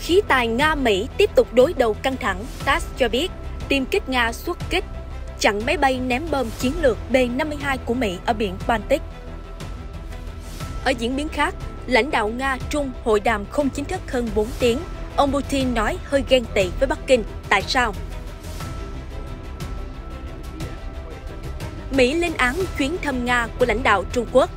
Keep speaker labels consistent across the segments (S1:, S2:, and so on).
S1: Khí tài Nga-Mỹ tiếp tục đối đầu căng thẳng, TASS cho biết tiêm kích Nga xuất kích, chặn máy bay ném bom chiến lược B-52 của Mỹ ở biển Baltic. Ở diễn biến khác, lãnh đạo Nga-Trung hội đàm không chính thức hơn 4 tiếng. Ông Putin nói hơi ghen tị với Bắc Kinh. Tại sao? Mỹ lên án chuyến thăm Nga của lãnh đạo Trung Quốc.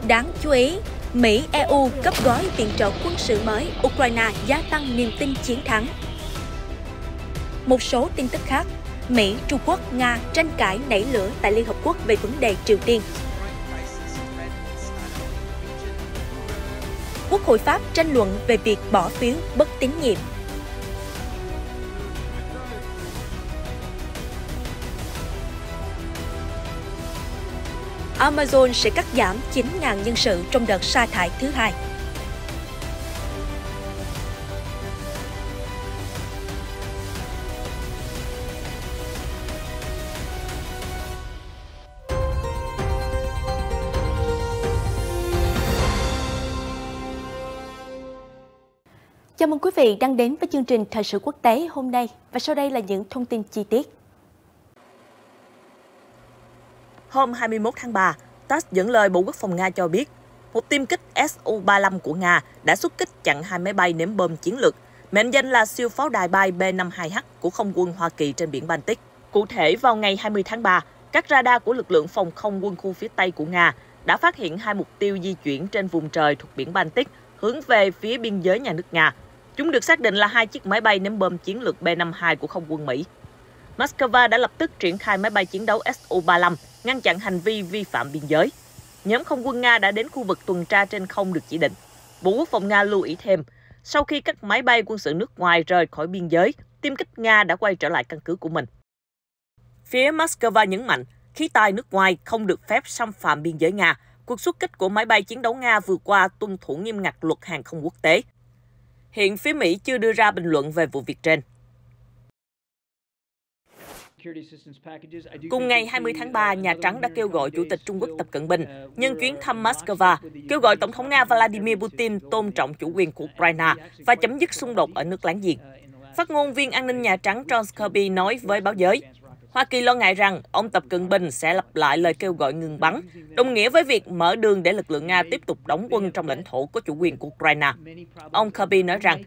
S1: Đáng chú ý, Mỹ, EU cấp gói viện trợ quân sự mới, Ukraine gia tăng niềm tin chiến thắng. Một số tin tức khác, Mỹ, Trung Quốc, Nga tranh cãi nảy lửa tại Liên Hợp Quốc về vấn đề Triều Tiên. Quốc hội Pháp tranh luận về việc bỏ phiếu bất tín nhiệm. Amazon sẽ cắt giảm 9.000 nhân sự trong đợt sa thải thứ hai. Chào mừng quý vị đang đến với chương trình Thời sự quốc tế hôm nay và sau đây là những thông tin chi tiết.
S2: Hôm 21 tháng 3, TASS dẫn lời Bộ Quốc phòng Nga cho biết, một tiêm kích Su-35 của Nga đã xuất kích chặn 2 máy bay ném bom chiến lược, mệnh danh là siêu pháo đài bay B-52H của không quân Hoa Kỳ trên biển Baltic. Cụ thể, vào ngày 20 tháng 3, các radar của lực lượng phòng không quân khu phía Tây của Nga đã phát hiện 2 mục tiêu di chuyển trên vùng trời thuộc biển Baltic hướng về phía biên giới nhà nước Nga. Chúng được xác định là 2 chiếc máy bay ném bom chiến lược B-52 của không quân Mỹ. Moscow đã lập tức triển khai máy bay chiến đấu Su-35, ngăn chặn hành vi vi phạm biên giới. Nhóm không quân Nga đã đến khu vực tuần tra trên không được chỉ định. Bộ Quốc phòng Nga lưu ý thêm, sau khi các máy bay quân sự nước ngoài rời khỏi biên giới, tiêm kích Nga đã quay trở lại căn cứ của mình. Phía Moscow nhấn mạnh, khí tài nước ngoài không được phép xâm phạm biên giới Nga. Cuộc xuất kích của máy bay chiến đấu Nga vừa qua tuân thủ nghiêm ngặt luật hàng không quốc tế. Hiện phía Mỹ chưa đưa ra bình luận về vụ việc trên. Cùng ngày 20 tháng 3, Nhà Trắng đã kêu gọi Chủ tịch Trung Quốc Tập Cận Bình nhân chuyến thăm Moscow, kêu gọi Tổng thống Nga Vladimir Putin tôn trọng chủ quyền của Ukraine và chấm dứt xung đột ở nước láng giềng. Phát ngôn viên an ninh Nhà Trắng John Kirby nói với báo giới, Hoa Kỳ lo ngại rằng ông Tập Cận Bình sẽ lặp lại lời kêu gọi ngừng bắn, đồng nghĩa với việc mở đường để lực lượng Nga tiếp tục đóng quân trong lãnh thổ có chủ quyền của Ukraine. Ông Kirby nói rằng,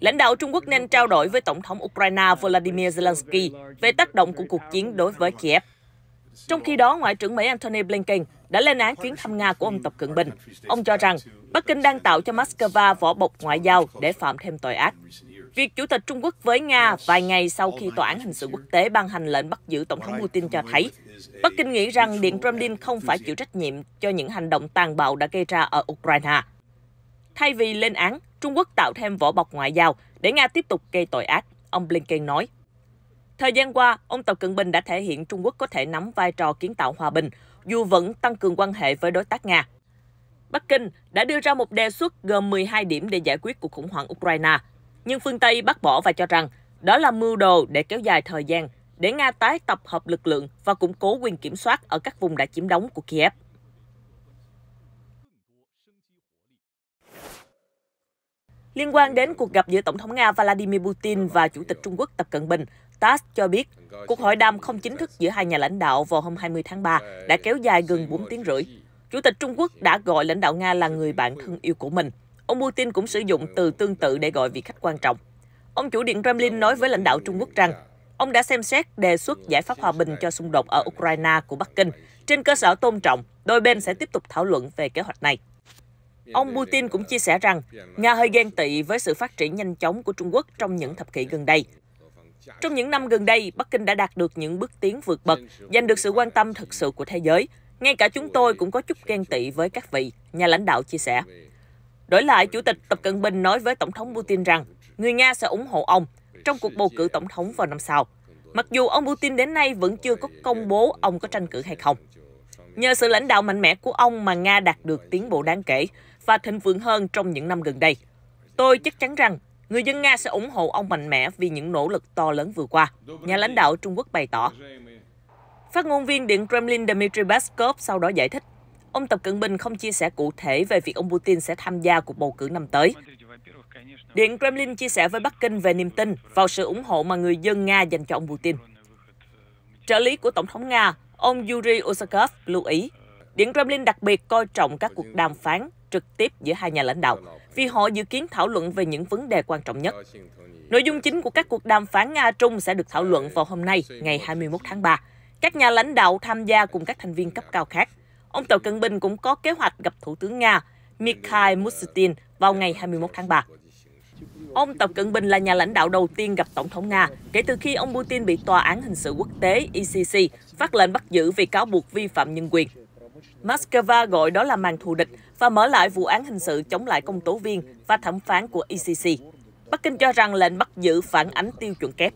S2: lãnh đạo Trung Quốc nên trao đổi với Tổng thống Ukraine Volodymyr Zelensky về tác động của cuộc chiến đối với Kiev. Trong khi đó, Ngoại trưởng Mỹ Antony Blinken đã lên án chuyến thăm Nga của ông Tập Cận Bình. Ông cho rằng Bắc Kinh đang tạo cho Moscow vỏ bọc ngoại giao để phạm thêm tội ác. Việc Chủ tịch Trung Quốc với Nga vài ngày sau khi Tòa án Hình sự Quốc tế ban hành lệnh bắt giữ Tổng thống Putin cho thấy, Bắc Kinh nghĩ rằng Điện Kremlin không phải chịu trách nhiệm cho những hành động tàn bạo đã gây ra ở Ukraine. Thay vì lên án, Trung Quốc tạo thêm vỏ bọc ngoại giao để Nga tiếp tục gây tội ác, ông Blinken nói. Thời gian qua, ông Tập Cận Bình đã thể hiện Trung Quốc có thể nắm vai trò kiến tạo hòa bình, dù vẫn tăng cường quan hệ với đối tác Nga. Bắc Kinh đã đưa ra một đề xuất gồm 12 điểm để giải quyết cuộc khủng hoảng Ukraine, nhưng phương Tây bác bỏ và cho rằng đó là mưu đồ để kéo dài thời gian, để Nga tái tập hợp lực lượng và củng cố quyền kiểm soát ở các vùng đã chiếm đóng của Kiev. Liên quan đến cuộc gặp giữa Tổng thống Nga Vladimir Putin và Chủ tịch Trung Quốc Tập Cận Bình, TASS cho biết cuộc hội đàm không chính thức giữa hai nhà lãnh đạo vào hôm 20 tháng 3 đã kéo dài gần 4 tiếng rưỡi. Chủ tịch Trung Quốc đã gọi lãnh đạo Nga là người bạn thân yêu của mình. Ông Putin cũng sử dụng từ tương tự để gọi vị khách quan trọng. Ông chủ Điện Kremlin nói với lãnh đạo Trung Quốc rằng ông đã xem xét đề xuất giải pháp hòa bình cho xung đột ở Ukraine của Bắc Kinh. Trên cơ sở tôn trọng, đôi bên sẽ tiếp tục thảo luận về kế hoạch này. Ông Putin cũng chia sẻ rằng Nga hơi ghen tị với sự phát triển nhanh chóng của Trung Quốc trong những thập kỷ gần đây. Trong những năm gần đây, Bắc Kinh đã đạt được những bước tiến vượt bậc, giành được sự quan tâm thực sự của thế giới. Ngay cả chúng tôi cũng có chút ghen tị với các vị, nhà lãnh đạo chia sẻ. Đổi lại, Chủ tịch Tập Cận Bình nói với Tổng thống Putin rằng người Nga sẽ ủng hộ ông trong cuộc bầu cử tổng thống vào năm sau. Mặc dù ông Putin đến nay vẫn chưa có công bố ông có tranh cử hay không. Nhờ sự lãnh đạo mạnh mẽ của ông mà Nga đạt được tiến bộ đáng kể và thịnh vượng hơn trong những năm gần đây. Tôi chắc chắn rằng người dân Nga sẽ ủng hộ ông mạnh mẽ vì những nỗ lực to lớn vừa qua, nhà lãnh đạo Trung Quốc bày tỏ. Phát ngôn viên Điện Kremlin Dmitry Peskov sau đó giải thích, Ông Tập Cận Bình không chia sẻ cụ thể về việc ông Putin sẽ tham gia cuộc bầu cử năm tới. Điện Kremlin chia sẻ với Bắc Kinh về niềm tin vào sự ủng hộ mà người dân Nga dành cho ông Putin. Trợ lý của Tổng thống Nga, ông Yuri Usakov lưu ý, Điện Kremlin đặc biệt coi trọng các cuộc đàm phán trực tiếp giữa hai nhà lãnh đạo, vì họ dự kiến thảo luận về những vấn đề quan trọng nhất. Nội dung chính của các cuộc đàm phán Nga-Trung sẽ được thảo luận vào hôm nay, ngày 21 tháng 3. Các nhà lãnh đạo tham gia cùng các thành viên cấp cao khác. Ông Tập Cận Bình cũng có kế hoạch gặp Thủ tướng Nga Mikhail Mishustin vào ngày 21 tháng 3. Ông Tập Cận Bình là nhà lãnh đạo đầu tiên gặp Tổng thống Nga kể từ khi ông Putin bị Tòa án Hình sự Quốc tế ICC phát lệnh bắt giữ vì cáo buộc vi phạm nhân quyền. Moscow gọi đó là màn thù địch và mở lại vụ án hình sự chống lại công tố viên và thẩm phán của ICC. Bắc Kinh cho rằng lệnh bắt giữ phản ánh tiêu chuẩn kép.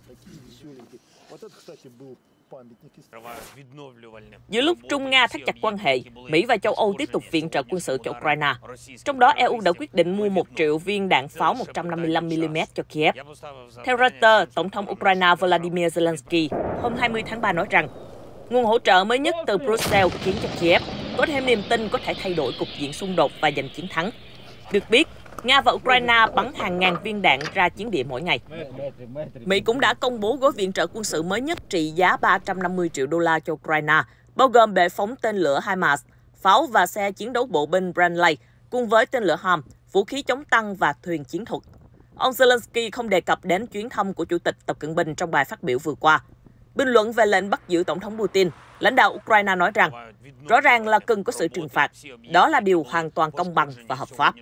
S2: Giữa lúc Trung Nga thắt chặt quan hệ, Mỹ và châu Âu tiếp tục viện trợ quân sự cho Ukraine. Trong đó, EU đã quyết định mua 1 triệu viên đạn pháo 155mm cho Kiev. Theo Reuters, Tổng thống Ukraine Volodymyr Zelensky hôm 20 tháng 3 nói rằng, nguồn hỗ trợ mới nhất từ Brussels khiến cho Kiev có thêm niềm tin có thể thay đổi cục diện xung đột và giành chiến thắng. Được biết, Nga và Ukraine bắn hàng ngàn viên đạn ra chiến địa mỗi ngày. Mỹ cũng đã công bố gói viện trợ quân sự mới nhất trị giá 350 triệu đô la cho Ukraine, bao gồm bệ phóng tên lửa HIMARS, pháo và xe chiến đấu bộ binh Bradley, cùng với tên lửa HARM, vũ khí chống tăng và thuyền chiến thuật. Ông Zelensky không đề cập đến chuyến thăm của Chủ tịch Tập Cận Bình trong bài phát biểu vừa qua. Bình luận về lệnh bắt giữ Tổng thống Putin, lãnh đạo Ukraine nói rằng, rõ ràng là cần có sự trừng phạt. Đó là điều hoàn toàn công bằng và hợp pháp.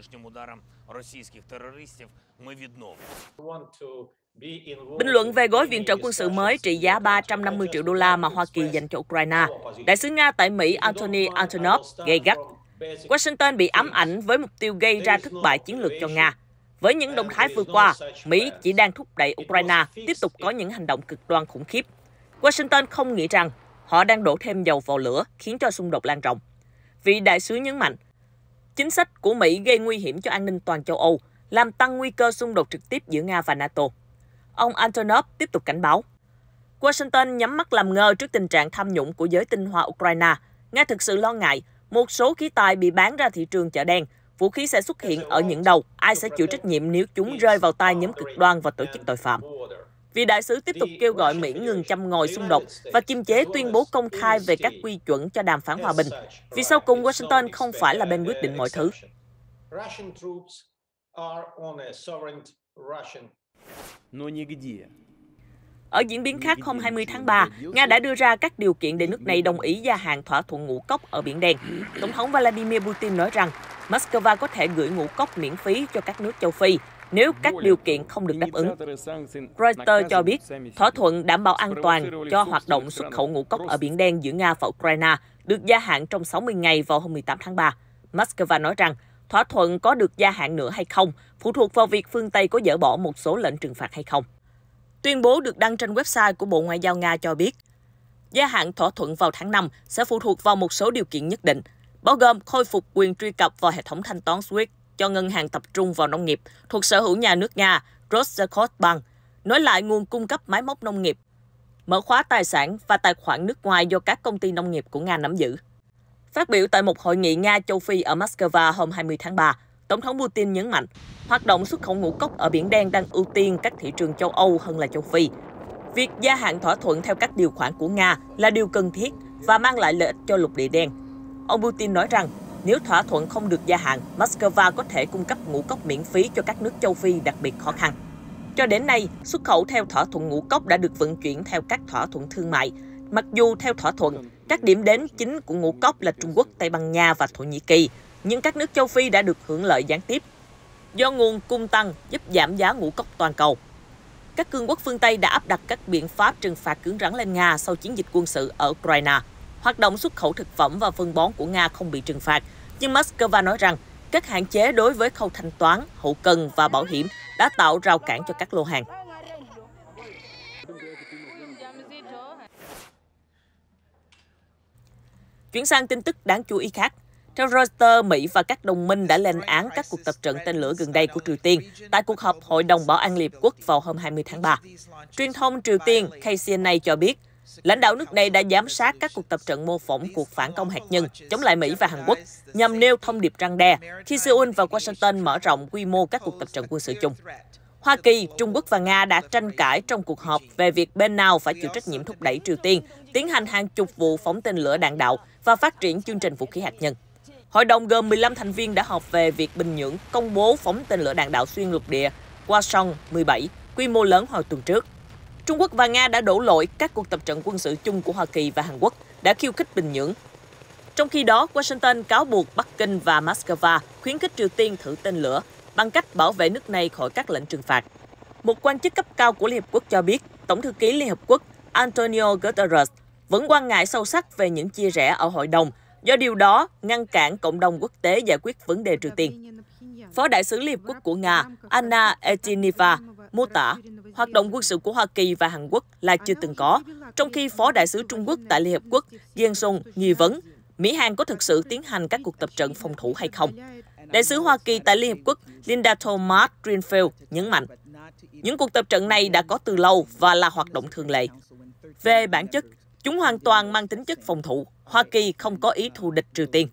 S2: Bình luận về gói viện trợ quân sự mới trị giá 350 triệu đô la mà Hoa Kỳ dành cho Ukraine, Đại sứ Nga tại Mỹ Anthony Antonov gay gắt. Washington bị ám ảnh với mục tiêu gây ra thất bại chiến lược cho Nga. Với những động thái vừa qua, Mỹ chỉ đang thúc đẩy Ukraine tiếp tục có những hành động cực đoan khủng khiếp. Washington không nghĩ rằng họ đang đổ thêm dầu vào lửa khiến cho xung đột lan rộng. Vị đại sứ nhấn mạnh, chính sách của Mỹ gây nguy hiểm cho an ninh toàn châu Âu, làm tăng nguy cơ xung đột trực tiếp giữa Nga và NATO. Ông Antonov tiếp tục cảnh báo, Washington nhắm mắt làm ngơ trước tình trạng tham nhũng của giới tinh hoa Ukraine. Nga thực sự lo ngại một số khí tài bị bán ra thị trường chợ đen, vũ khí sẽ xuất hiện ở những đầu, ai sẽ chịu trách nhiệm nếu chúng rơi vào tay nhóm cực đoan và tổ chức tội phạm. Vị đại sứ tiếp tục kêu gọi Mỹ ngừng châm ngòi xung đột và kiềm chế tuyên bố công khai về các quy chuẩn cho đàm phán hòa bình, vì sau cùng Washington không phải là bên quyết định mọi thứ. Ở diễn biến khác, hôm 20 tháng 3, Nga đã đưa ra các điều kiện để nước này đồng ý gia hạn thỏa thuận ngũ cốc ở Biển Đen. Tổng thống Vladimir Putin nói rằng Moscow có thể gửi ngũ cốc miễn phí cho các nước châu Phi nếu các điều kiện không được đáp ứng. Reuters cho biết, thỏa thuận đảm bảo an toàn cho hoạt động xuất khẩu ngũ cốc ở Biển Đen giữa Nga và Ukraine được gia hạn trong 60 ngày vào hôm 18 tháng 3. Moscow nói rằng thỏa thuận có được gia hạn nữa hay không phụ thuộc vào việc phương Tây có dỡ bỏ một số lệnh trừng phạt hay không. Tuyên bố được đăng trên website của Bộ Ngoại giao Nga cho biết, gia hạn thỏa thuận vào tháng 5 sẽ phụ thuộc vào một số điều kiện nhất định, bao gồm khôi phục quyền truy cập vào hệ thống thanh toán SWIFT cho ngân hàng tập trung vào nông nghiệp thuộc sở hữu nhà nước Nga Roskosbank, nối lại nguồn cung cấp máy móc nông nghiệp, mở khóa tài sản và tài khoản nước ngoài do các công ty nông nghiệp của Nga nắm giữ. Phát biểu tại một hội nghị Nga-Châu Phi ở Moscow hôm 20 tháng 3, Tổng thống Putin nhấn mạnh, hoạt động xuất khẩu ngũ cốc ở Biển Đen đang ưu tiên các thị trường châu Âu hơn là châu Phi. Việc gia hạn thỏa thuận theo các điều khoản của Nga là điều cần thiết và mang lại lợi ích cho lục địa đen. Ông Putin nói rằng, nếu thỏa thuận không được gia hạn, Moscow có thể cung cấp ngũ cốc miễn phí cho các nước châu Phi đặc biệt khó khăn. Cho đến nay, xuất khẩu theo thỏa thuận ngũ cốc đã được vận chuyển theo các thỏa thuận thương mại. Mặc dù theo thỏa thuận, các điểm đến chính của ngũ cốc là Trung Quốc, Tây Ban Nha và Thổ Nhĩ Kỳ, nhưng các nước châu Phi đã được hưởng lợi gián tiếp do nguồn cung tăng giúp giảm giá ngũ cốc toàn cầu. Các cường quốc phương Tây đã áp đặt các biện pháp trừng phạt cứng rắn lên Nga sau chiến dịch quân sự ở Ukraine. Hoạt động xuất khẩu thực phẩm và phân bón của Nga không bị trừng phạt, nhưng Moscow nói rằng các hạn chế đối với khâu thanh toán, hậu cần và bảo hiểm đã tạo rào cản cho các lô hàng. Chuyển sang tin tức đáng chú ý khác. Theo Reuters, Mỹ và các đồng minh đã lên án các cuộc tập trận tên lửa gần đây của Triều Tiên tại cuộc họp Hội đồng Bảo an Liên Hợp Quốc vào hôm 20 tháng 3. Truyền thông Triều Tiên KCNA cho biết, Lãnh đạo nước này đã giám sát các cuộc tập trận mô phỏng cuộc phản công hạt nhân chống lại Mỹ và Hàn Quốc nhằm nêu thông điệp răn đe khi Seoul và Washington mở rộng quy mô các cuộc tập trận quân sự chung. Hoa Kỳ, Trung Quốc và Nga đã tranh cãi trong cuộc họp về việc bên nào phải chịu trách nhiệm thúc đẩy Triều Tiên tiến hành hàng chục vụ phóng tên lửa đạn đạo và phát triển chương trình vũ khí hạt nhân. Hội đồng gồm 15 thành viên đã họp về việc Bình Nhưỡng công bố phóng tên lửa đạn đạo xuyên lục địa Hwasong-17 quy mô lớn hồi tuần trước. Trung Quốc và Nga đã đổ lỗi các cuộc tập trận quân sự chung của Hoa Kỳ và Hàn Quốc đã khiêu khích Bình Nhưỡng. Trong khi đó, Washington cáo buộc Bắc Kinh và Moscow khuyến khích Triều Tiên thử tên lửa bằng cách bảo vệ nước này khỏi các lệnh trừng phạt. Một quan chức cấp cao của Liên Hợp Quốc cho biết, Tổng thư ký Liên Hợp Quốc Antonio Guterres vẫn quan ngại sâu sắc về những chia rẽ ở hội đồng, do điều đó ngăn cản cộng đồng quốc tế giải quyết vấn đề Triều Tiên. Phó đại sứ Liên Hợp Quốc của Nga Anna Etiniva mô tả hoạt động quân sự của Hoa Kỳ và Hàn Quốc là chưa từng có, trong khi Phó đại sứ Trung Quốc tại Liên Hợp Quốc Jeng Song nghi vấn Mỹ-Hàn có thực sự tiến hành các cuộc tập trận phòng thủ hay không. Đại sứ Hoa Kỳ tại Liên Hợp Quốc Linda Thomas-Greenfield nhấn mạnh, những cuộc tập trận này đã có từ lâu và là hoạt động thường lệ. Về bản chất, chúng hoàn toàn mang tính chất phòng thủ. Hoa Kỳ không có ý thù địch Triều Tiên.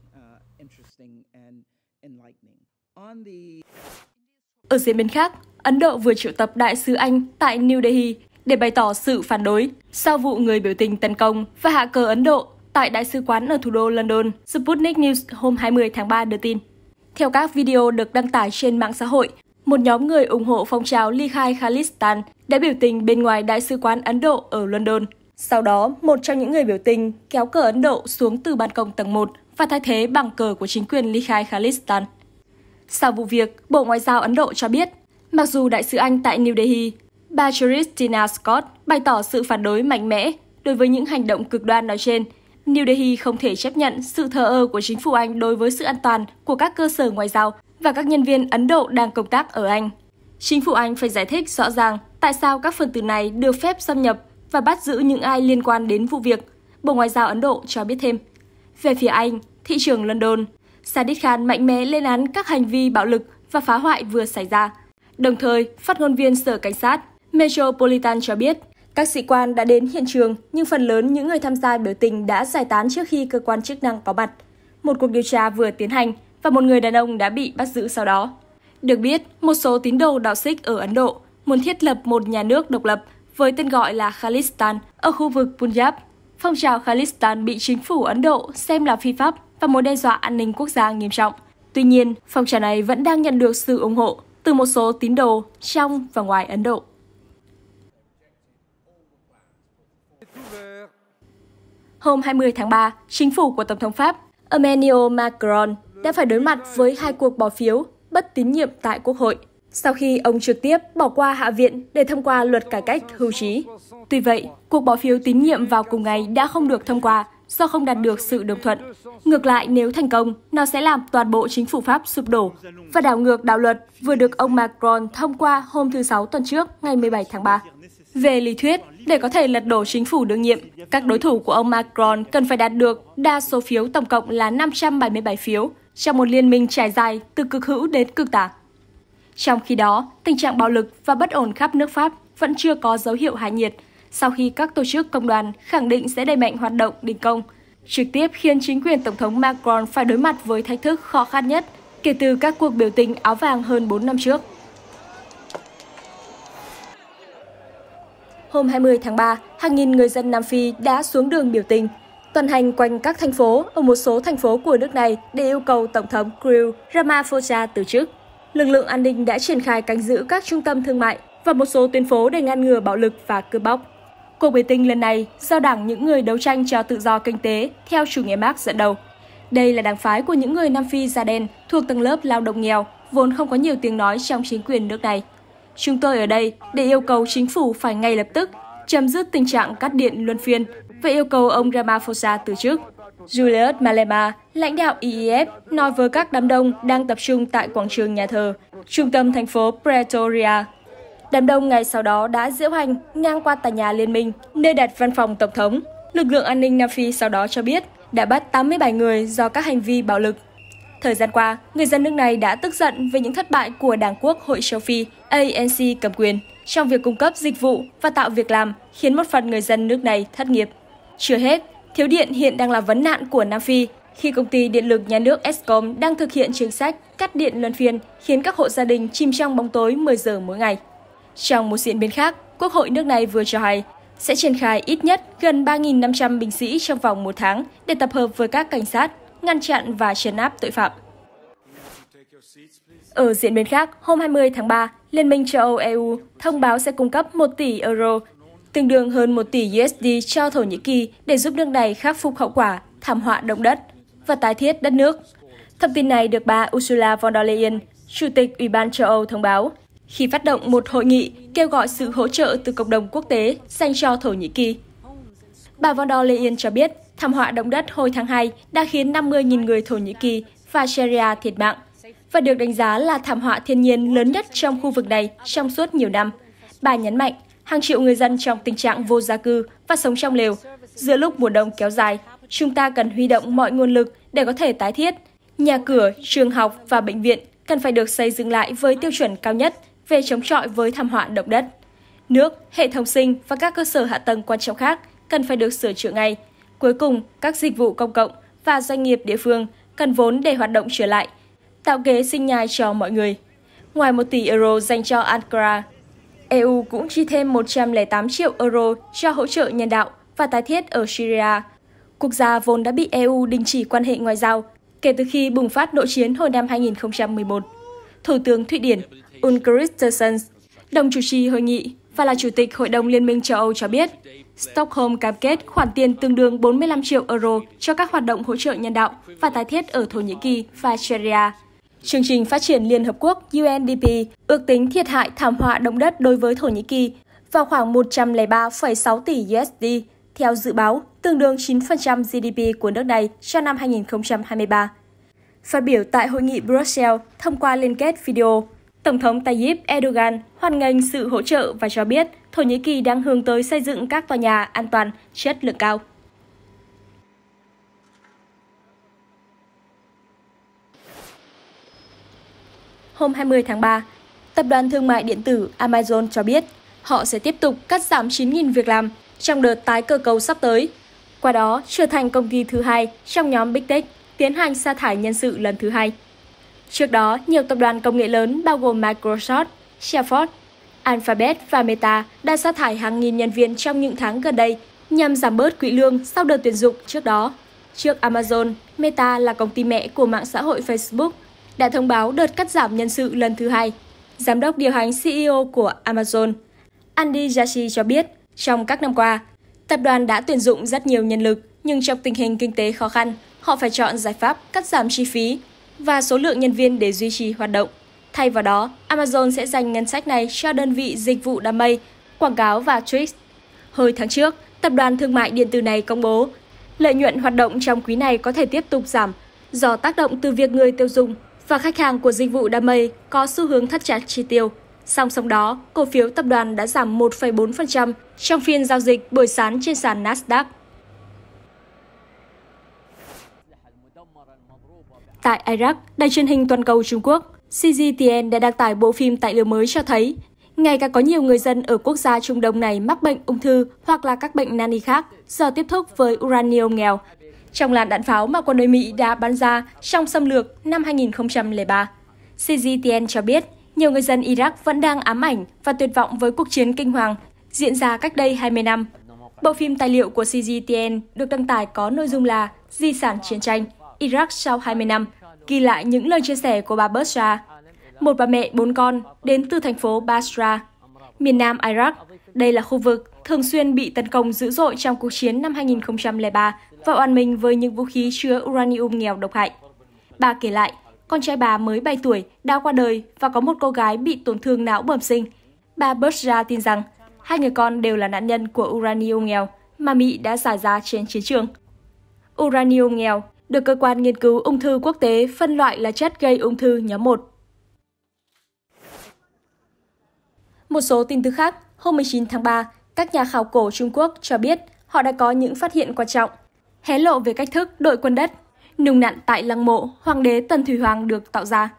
S3: Ở diễn biến khác, Ấn Độ vừa triệu tập đại sứ Anh tại New Delhi để bày tỏ sự phản đối sau vụ người biểu tình tấn công và hạ cờ Ấn Độ tại đại sứ quán ở thủ đô London, Sputnik News hôm 20 tháng 3 đưa tin. Theo các video được đăng tải trên mạng xã hội, một nhóm người ủng hộ phong trào ly khai Khalistan đã biểu tình bên ngoài đại sứ quán Ấn Độ ở London. Sau đó, một trong những người biểu tình kéo cờ Ấn Độ xuống từ ban công tầng 1 và thay thế bằng cờ của chính quyền ly khai Khalistan. Sau vụ việc, Bộ Ngoại giao Ấn Độ cho biết, mặc dù đại sứ Anh tại New Delhi, bà Christina Scott bày tỏ sự phản đối mạnh mẽ đối với những hành động cực đoan nói trên, New Delhi không thể chấp nhận sự thờ ơ của chính phủ Anh đối với sự an toàn của các cơ sở ngoại giao và các nhân viên Ấn Độ đang công tác ở Anh. Chính phủ Anh phải giải thích rõ ràng tại sao các phần tử này được phép xâm nhập và bắt giữ những ai liên quan đến vụ việc, Bộ Ngoại giao Ấn Độ cho biết thêm. Về phía Anh, thị trưởng London, Sadiq Khan mạnh mẽ lên án các hành vi bạo lực và phá hoại vừa xảy ra. Đồng thời, phát ngôn viên Sở Cảnh sát Metropolitan cho biết, các sĩ quan đã đến hiện trường nhưng phần lớn những người tham gia biểu tình đã giải tán trước khi cơ quan chức năng có mặt. Một cuộc điều tra vừa tiến hành và một người đàn ông đã bị bắt giữ sau đó. Được biết, một số tín đồ đạo Sikh ở Ấn Độ muốn thiết lập một nhà nước độc lập với tên gọi là Khalistan ở khu vực Punjab. Phong trào Khalistan bị chính phủ Ấn Độ xem là phi pháp và mối đe dọa an ninh quốc gia nghiêm trọng. Tuy nhiên, phong trào này vẫn đang nhận được sự ủng hộ từ một số tín đồ trong và ngoài Ấn Độ. Hôm 20 tháng 3, chính phủ của Tổng thống Pháp Emmanuel Macron đã phải đối mặt với hai cuộc bỏ phiếu bất tín nhiệm tại Quốc hội, sau khi ông trực tiếp bỏ qua Hạ viện để thông qua luật cải cách hưu trí. Tuy vậy, cuộc bỏ phiếu tín nhiệm vào cùng ngày đã không được thông qua do không đạt được sự đồng thuận. Ngược lại, nếu thành công, nó sẽ làm toàn bộ chính phủ Pháp sụp đổ và đảo ngược đạo luật vừa được ông Macron thông qua hôm thứ Sáu tuần trước, ngày 17 tháng 3. Về lý thuyết, để có thể lật đổ chính phủ đương nhiệm, các đối thủ của ông Macron cần phải đạt được đa số phiếu tổng cộng là 577 phiếu trong một liên minh trải dài từ cực hữu đến cực tả. Trong khi đó, tình trạng bạo lực và bất ổn khắp nước Pháp vẫn chưa có dấu hiệu hạ nhiệt sau khi các tổ chức công đoàn khẳng định sẽ đẩy mạnh hoạt động đình công, trực tiếp khiến chính quyền Tổng thống Macron phải đối mặt với thách thức khó khăn nhất kể từ các cuộc biểu tình áo vàng hơn 4 năm trước. Hôm 20 tháng 3, hàng nghìn người dân Nam Phi đã xuống đường biểu tình, tuần hành quanh các thành phố ở một số thành phố của nước này để yêu cầu Tổng thống Cyril Ramaphosa từ chức. Lực lượng an ninh đã triển khai canh giữ các trung tâm thương mại và một số tuyến phố để ngăn ngừa bạo lực và cướp bóc. Cuộc biểu tình lần này do Đảng những người đấu tranh cho tự do kinh tế theo chủ nghĩa Marx dẫn đầu. Đây là đảng phái của những người Nam Phi da đen thuộc tầng lớp lao động nghèo, vốn không có nhiều tiếng nói trong chính quyền nước này. Chúng tôi ở đây để yêu cầu chính phủ phải ngay lập tức chấm dứt tình trạng cắt điện luân phiên và yêu cầu ông Ramaphosa từ chức. Julius Malema, lãnh đạo IEF, nói với các đám đông đang tập trung tại quảng trường nhà thờ, trung tâm thành phố Pretoria. Đám đông ngày sau đó đã diễu hành ngang qua tòa nhà liên minh, nơi đặt văn phòng Tổng thống. Lực lượng an ninh Nam Phi sau đó cho biết đã bắt 87 người do các hành vi bạo lực. Thời gian qua, người dân nước này đã tức giận về những thất bại của Đảng Quốc hội châu Phi ANC cầm quyền trong việc cung cấp dịch vụ và tạo việc làm, khiến một phần người dân nước này thất nghiệp. Chưa hết, thiếu điện hiện đang là vấn nạn của Nam Phi, khi công ty điện lực nhà nước Eskom đang thực hiện chính sách cắt điện luân phiên, khiến các hộ gia đình chìm trong bóng tối 10 giờ mỗi ngày. Trong một diễn biến khác, Quốc hội nước này vừa cho hay sẽ triển khai ít nhất gần 3.500 binh sĩ trong vòng 1 tháng để tập hợp với các cảnh sát, ngăn chặn và trấn áp tội phạm. Ở diễn biến khác, hôm 20 tháng 3, Liên minh châu Âu EU thông báo sẽ cung cấp 1 tỷ euro, tương đương hơn 1 tỷ USD cho Thổ Nhĩ Kỳ để giúp nước này khắc phục hậu quả thảm họa động đất và tái thiết đất nước. Thông tin này được bà Ursula von der Leyen, Chủ tịch Ủy ban châu Âu thông báo khi phát động một hội nghị kêu gọi sự hỗ trợ từ cộng đồng quốc tế dành cho Thổ Nhĩ Kỳ. Bà von der Leyen cho biết thảm họa động đất hồi tháng 2 đã khiến 50.000 người Thổ Nhĩ Kỳ và Syria thiệt mạng và được đánh giá là thảm họa thiên nhiên lớn nhất trong khu vực này trong suốt nhiều năm. Bà nhấn mạnh, hàng triệu người dân trong tình trạng vô gia cư và sống trong lều. Giữa lúc mùa đông kéo dài, chúng ta cần huy động mọi nguồn lực để có thể tái thiết. Nhà cửa, trường học và bệnh viện cần phải được xây dựng lại với tiêu chuẩn cao nhất về chống chọi với thảm họa động đất. Nước, hệ thống sinh và các cơ sở hạ tầng quan trọng khác cần phải được sửa chữa ngay. Cuối cùng, các dịch vụ công cộng và doanh nghiệp địa phương cần vốn để hoạt động trở lại, tạo kế sinh nhai cho mọi người. Ngoài 1 tỷ euro dành cho Ankara, EU cũng chi thêm 108 triệu euro cho hỗ trợ nhân đạo và tái thiết ở Syria, quốc gia vốn đã bị EU đình chỉ quan hệ ngoại giao kể từ khi bùng phát nội chiến hồi năm 2011. Thủ tướng Thụy Điển Ulf Kristersson, đồng chủ trì hội nghị và là Chủ tịch Hội đồng Liên minh châu Âu cho biết, Stockholm cam kết khoản tiền tương đương 45 triệu euro cho các hoạt động hỗ trợ nhân đạo và tái thiết ở Thổ Nhĩ Kỳ và Syria. Chương trình Phát triển Liên Hợp Quốc UNDP ước tính thiệt hại thảm họa động đất đối với Thổ Nhĩ Kỳ vào khoảng 103,6 tỷ USD, theo dự báo, tương đương 9% GDP của nước này cho năm 2023. Phát biểu tại hội nghị Brussels thông qua liên kết video, Tổng thống Tayyip Erdogan hoan nghênh sự hỗ trợ và cho biết Thổ Nhĩ Kỳ đang hướng tới xây dựng các tòa nhà an toàn, chất lượng cao. Hôm 20 tháng 3, Tập đoàn Thương mại Điện tử Amazon cho biết họ sẽ tiếp tục cắt giảm 9.000 việc làm trong đợt tái cơ cấu sắp tới, qua đó trở thành công ty thứ hai trong nhóm Big Tech tiến hành sa thải nhân sự lần thứ hai. Trước đó, nhiều tập đoàn công nghệ lớn bao gồm Microsoft, Salesforce, Alphabet và Meta đã sa thải hàng nghìn nhân viên trong những tháng gần đây nhằm giảm bớt quỹ lương sau đợt tuyển dụng trước đó. Trước Amazon, Meta là công ty mẹ của mạng xã hội Facebook, đã thông báo đợt cắt giảm nhân sự lần thứ hai. Giám đốc điều hành CEO của Amazon, Andy Jassy cho biết, trong các năm qua, tập đoàn đã tuyển dụng rất nhiều nhân lực, nhưng trong tình hình kinh tế khó khăn, họ phải chọn giải pháp cắt giảm chi phí và số lượng nhân viên để duy trì hoạt động. Thay vào đó, Amazon sẽ dành ngân sách này cho đơn vị dịch vụ đám mây, quảng cáo và Twitch. Hồi tháng trước, tập đoàn thương mại điện tử này công bố lợi nhuận hoạt động trong quý này có thể tiếp tục giảm do tác động từ việc người tiêu dùng và khách hàng của dịch vụ đám mây có xu hướng thắt chặt chi tiêu. Song song đó, cổ phiếu tập đoàn đã giảm 1,4% trong phiên giao dịch buổi sáng trên sàn Nasdaq. Tại Iraq, đài truyền hình toàn cầu Trung Quốc, CGTN đã đăng tải bộ phim tài liệu mới cho thấy ngày càng có nhiều người dân ở quốc gia Trung Đông này mắc bệnh ung thư hoặc là các bệnh nan y khác do tiếp xúc với uranium nghèo trong làn đạn pháo mà quân đội Mỹ đã bắn ra trong xâm lược năm 2003. CGTN cho biết nhiều người dân Iraq vẫn đang ám ảnh và tuyệt vọng với cuộc chiến kinh hoàng diễn ra cách đây 20 năm. Bộ phim tài liệu của CGTN được đăng tải có nội dung là Di sản chiến tranh, Iraq sau 20 năm, ghi lại những lời chia sẻ của bà Basra, một bà mẹ 4 con đến từ thành phố Basra, miền nam Iraq. Đây là khu vực thường xuyên bị tấn công dữ dội trong cuộc chiến năm 2003 và oan mình với những vũ khí chứa uranium nghèo độc hại. Bà kể lại, con trai bà mới 7 tuổi đã qua đời và có một cô gái bị tổn thương não bẩm sinh. Bà Basra tin rằng hai người con đều là nạn nhân của uranium nghèo mà Mỹ đã xả ra trên chiến trường. Uranium nghèo được Cơ quan Nghiên cứu Ung thư Quốc tế phân loại là chất gây ung thư nhóm 1. Một số tin tức khác, hôm 19 tháng 3, các nhà khảo cổ Trung Quốc cho biết họ đã có những phát hiện quan trọng, hé lộ về cách thức đội quân đất, nung nặn tại lăng mộ Hoàng đế Tần Thủy Hoàng được tạo ra.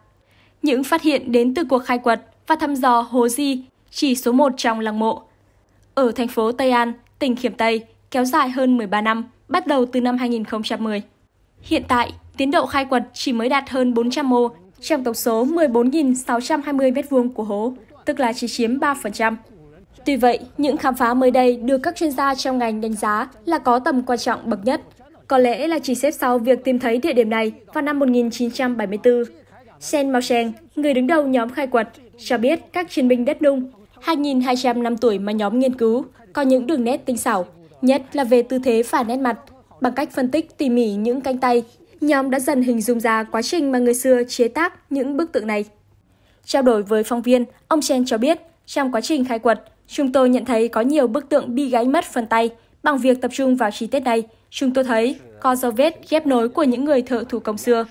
S3: Những phát hiện đến từ cuộc khai quật và thăm dò hố Di chỉ số 1 trong lăng mộ. Ở thành phố Tây An, tỉnh Khiểm Tây, kéo dài hơn 13 năm, bắt đầu từ năm 2010. Hiện tại, tiến độ khai quật chỉ mới đạt hơn 400 mô trong tổng số 14.620 m2 của hố, tức là chỉ chiếm 3%. Tuy vậy, những khám phá mới đây được các chuyên gia trong ngành đánh giá là có tầm quan trọng bậc nhất, có lẽ là chỉ xếp sau việc tìm thấy địa điểm này vào năm 1974. Sen Mao-cheng, người đứng đầu nhóm khai quật, cho biết các chiến binh đất Nung, 2.200 năm tuổi mà nhóm nghiên cứu, có những đường nét tinh xảo, nhất là về tư thế và nét mặt. Bằng cách phân tích tỉ mỉ những cánh tay, nhóm đã dần hình dung ra quá trình mà người xưa chế tác những bức tượng này. Trao đổi với phóng viên, ông Chen cho biết, trong quá trình khai quật, chúng tôi nhận thấy có nhiều bức tượng bị gãy mất phần tay. Bằng việc tập trung vào chi tiết này, chúng tôi thấy có dấu vết ghép nối của những người thợ thủ công xưa.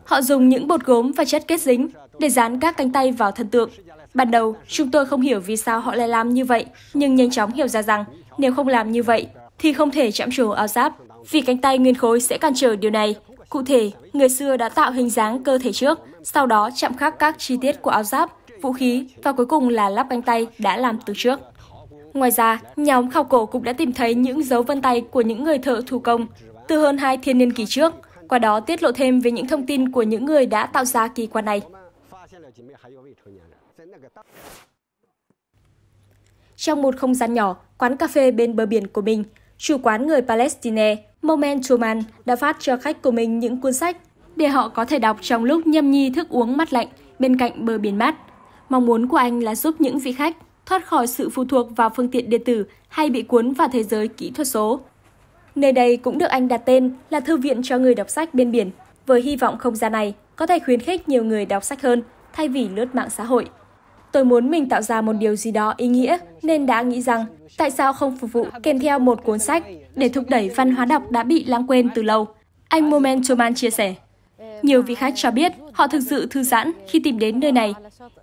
S3: Họ dùng những bột gốm và chất kết dính để dán các cánh tay vào thân tượng. Ban đầu, chúng tôi không hiểu vì sao họ lại làm như vậy, nhưng nhanh chóng hiểu ra rằng nếu không làm như vậy, thì không thể chạm trổ áo giáp, vì cánh tay nguyên khối sẽ cản trở điều này. Cụ thể, người xưa đã tạo hình dáng cơ thể trước, sau đó chạm khắc các chi tiết của áo giáp, vũ khí và cuối cùng là lắp cánh tay đã làm từ trước. Ngoài ra, nhóm khảo cổ cũng đã tìm thấy những dấu vân tay của những người thợ thủ công từ hơn 2 thiên niên kỷ trước, qua đó tiết lộ thêm về những thông tin của những người đã tạo ra kỳ quan này. Trong một không gian nhỏ, quán cà phê bên bờ biển của mình, chủ quán người Palestine Momen Truman đã phát cho khách của mình những cuốn sách để họ có thể đọc trong lúc nhâm nhi thức uống mát lạnh bên cạnh bờ biển mát. Mong muốn của anh là giúp những vị khách thoát khỏi sự phụ thuộc vào phương tiện điện tử hay bị cuốn vào thế giới kỹ thuật số. Nơi đây cũng được anh đặt tên là Thư viện cho người đọc sách bên biển, với hy vọng không gian này có thể khuyến khích nhiều người đọc sách hơn thay vì lướt mạng xã hội. Tôi muốn mình tạo ra một điều gì đó ý nghĩa nên đã nghĩ rằng tại sao không phục vụ kèm theo một cuốn sách để thúc đẩy văn hóa đọc đã bị lãng quên từ lâu. Anh Momentuman chia sẻ. Nhiều vị khách cho biết họ thực sự thư giãn khi tìm đến nơi này.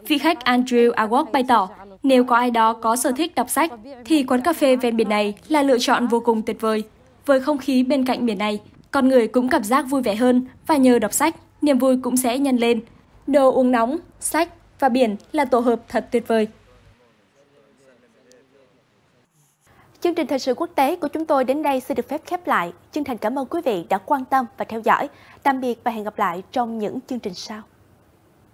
S3: Vị khách Andrew Awok bày tỏ, nếu có ai đó có sở thích đọc sách, thì quán cà phê ven biển này là lựa chọn vô cùng tuyệt vời. Với không khí bên cạnh biển này, con người cũng cảm giác vui vẻ hơn và nhờ đọc sách, niềm vui cũng sẽ nhân lên. Đồ uống nóng, sách và biển là tổ hợp thật tuyệt vời.
S1: Chương trình thời sự quốc tế của chúng tôi đến đây xin được phép khép lại. Chân thành cảm ơn quý vị đã quan tâm và theo dõi. Tạm biệt và hẹn gặp lại trong những chương trình sau.